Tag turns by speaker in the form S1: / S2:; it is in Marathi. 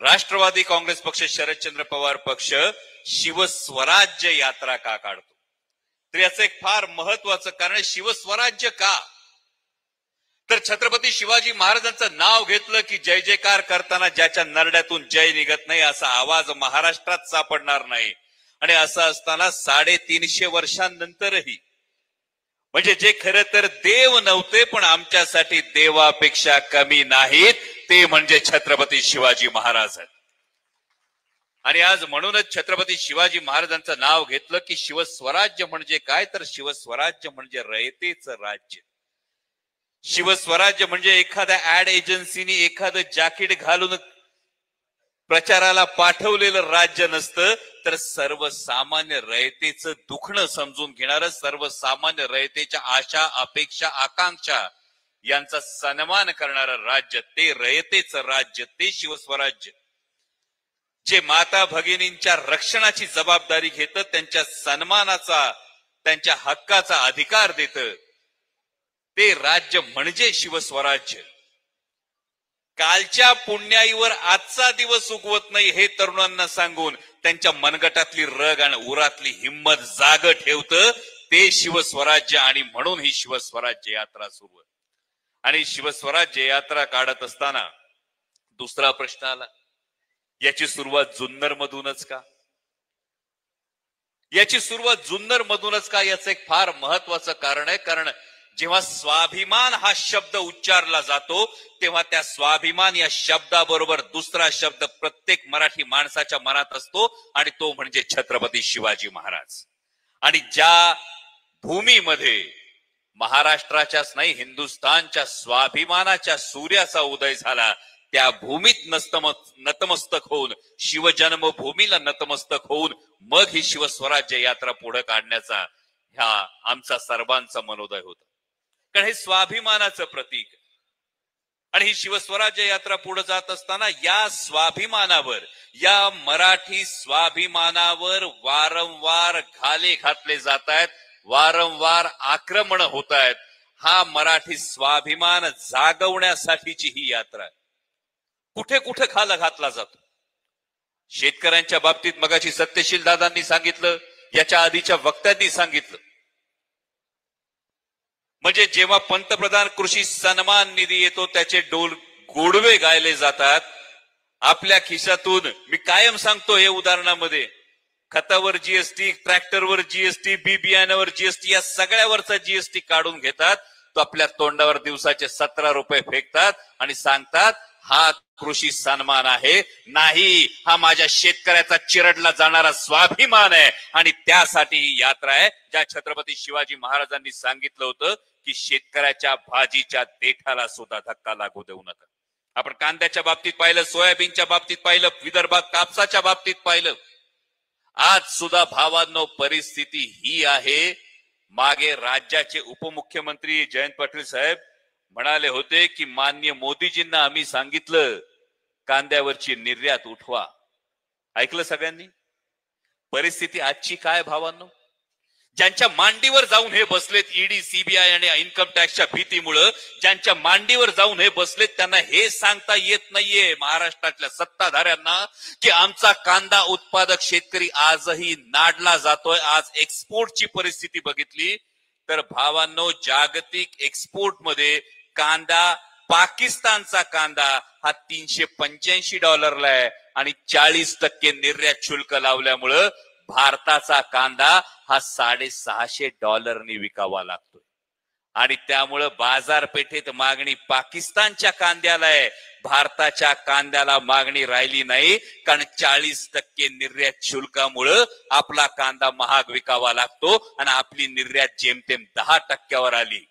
S1: राष्ट्रवादी काँग्रेस पक्ष, शरदचंद्र पवार पक्ष शिवस्वराज्य यात्रा का काढतो? तर याचं एक फार महत्वाचं कारण, शिवस्वराज्य का? तर छत्रपती शिवाजी महाराजांचं नाव घेतलं की जय जयकार करताना ज्याच्या नरड्यातून जय निघत नाही असा आवाज महाराष्ट्रात सापडणार नाही. आणि असं असताना 350 वर्षांनंतरही, म्हणजे जे खरं तर देव नव्हते पण आमच्यासाठी देवापेक्षा कमी नाहीत, ते म्हणजे छत्रपती शिवाजी महाराज आहेत. आणि आज म्हणूनच छत्रपती शिवाजी महाराजांचं नाव घेतलं की शिवस्वराज्य म्हणजे काय? तर शिवस्वराज्य म्हणजे रयतेचं राज्य. शिवस्वराज्य म्हणजे एखाद्या ऍड एजन्सीनी एखादं जॅकेट घालून प्रचाराला पाठवलेलं राज्य नसतं, तर सर्वसामान्य रयतेचं दुखणं समजून घेणारं, सर्वसामान्य रयतेच्या आशा, अपेक्षा, आकांक्षा यांचा सन्मान करणारं राज्य, ते रयतेचं राज्य, ते शिवस्वराज्य. जे माता भगिनींच्या रक्षणाची जबाबदारी घेतं, त्यांच्या सन्मानाचा, त्यांच्या हक्काचा अधिकार देतं, ते राज्य म्हणजे शिवस्वराज्य. कालच्या पुण्याईवर आजचा दिवस उगवत नाही हे तरुणांना सांगून त्यांच्या मनगटातली रग आणि उरातली हिंमत जाग ठेवतं, ते शिवस्वराज्य. आणि म्हणून ही शिवस्वराज्य यात्रा सुरू आहे. आणि शिवस्वराज्य यात्रा काढत असताना दुसरा प्रश्न आला, याची सुरुवात जुन्नर मधूनच का? याची सुरुवात जुन्नर मधूनच का? याचं एक फार महत्वाचं कारण आहे. कारण जेव्हा स्वाभिमान हा शब्द उच्चारला जातो, तेव्हा त्या स्वाभिमान या शब्दाबरोबर दुसरा शब्द प्रत्येक मराठी माणसाच्या मनात असतो, आणि तो म्हणजे छत्रपती शिवाजी महाराज. आणि ज्या भूमीमध्ये महाराष्ट्राच्याच नाही, हिंदुस्थानच्या स्वाभिमानाच्या सूर्याचा उदय झाला, त्या भूमीत नतमस्तक होऊन, शिवजन्मभूमीला नतमस्तक होऊन मग ही शिवस्वराज्य यात्रा पुढे काढण्याचा ह्या आमचा सर्वांचा मनोदय होता. कारण हे स्वाभिमानाचं प्रतीक. आणि ही शिवस्वराज्य यात्रा पुढे जात असताना या स्वाभिमानावर, या मराठी स्वाभिमानावर वारंवार घाले घातले जात आहेत, वारंवार आक्रमण होत आहेत. हा मराठी स्वाभिमान जागवण्यासाठीची ही यात्रा आहे. कुठे कुठे घाला घातला जातो. शेतकऱ्यांच्या बाबतीत मगाशी सत्यशील दादांनी सांगितलं, याच्या आधीच्या वक्त्यांनी सांगितलं. म्हणजे जेव्हा पंतप्रधान कृषी सन्मान निधी येतो, त्याचे गोडवे गायले जातात आपल्या खिशातून. मी कायम सांगतो हे उदाहरणामध्ये, खतावर जीएसटी, ट्रॅक्टरवर जीएसटी, बी बियाण्यावर जीएसटी, या सगळ्यावरचा जीएसटी काढून घेतात. तो आपल्या तोंडावर दिवसाचे 17 रुपये फेकतात आणि सांगतात हा कृषी सन्मान आहे. नाही, हा माझ्या शेतकऱ्याचा चिरडला जाणारा स्वाभिमान आहे. आणि त्यासाठी ही यात्रा आहे, ज्या छत्रपती शिवाजी महाराजांनी सांगितलं होतं की शेतकऱ्याच्या भाजीच्या देठाला सुद्धा धक्का लागू देऊ नका. आपण कांद्याच्या बाबतीत पाहिलं, सोयाबीनच्या बाबतीत पाहिलं, विदर्भात कापसाच्या बाबतीत पाहिलं. आज सुद्धा भावांनो परिस्थिती ही आहे. मागे राज्याचे उपमुख्यमंत्री जयंत पाटील साहेब म्हणाले होते की माननीय मोदीजींना आम्ही सांगितलं कांद्यावरची निर्यात उठवा. ऐकलं सगळ्यांनी? परिस्थिती आजची काय भावांनो? ज्यांच्या मांडीवर जाऊन हे बसलेत ईडी, सीबीआय आणि इन्कम टॅक्सच्या भीतीमुळं, ज्यांच्या मांडीवर जाऊन हे बसलेत, त्यांना हे सांगता येत नाहीये महाराष्ट्रातल्या सत्ताधाऱ्यांना की आमचा कांदा उत्पादक शेतकरी आजही नाडला जातोय. आज एक्सपोर्टची परिस्थिती बघितली तर भावांनो, जागतिक एक्सपोर्ट मध्ये कांदा, पाकिस्तानचा कांदा हा $385 आहे आणि 40% निर्यात शुल्क लावल्यामुळं भारताचा कांदा हा $650 विकावा लागतोय. आणि त्यामुळं बाजारपेठेत मागणी पाकिस्तानच्या कांद्याला आहे, भारताच्या कांद्याला मागणी राहिली नाही. कारण 40% निर्यात शुल्कामुळं आपला कांदा महाग विकावा लागतो आणि आपली निर्यात जेमतेम 10% आली.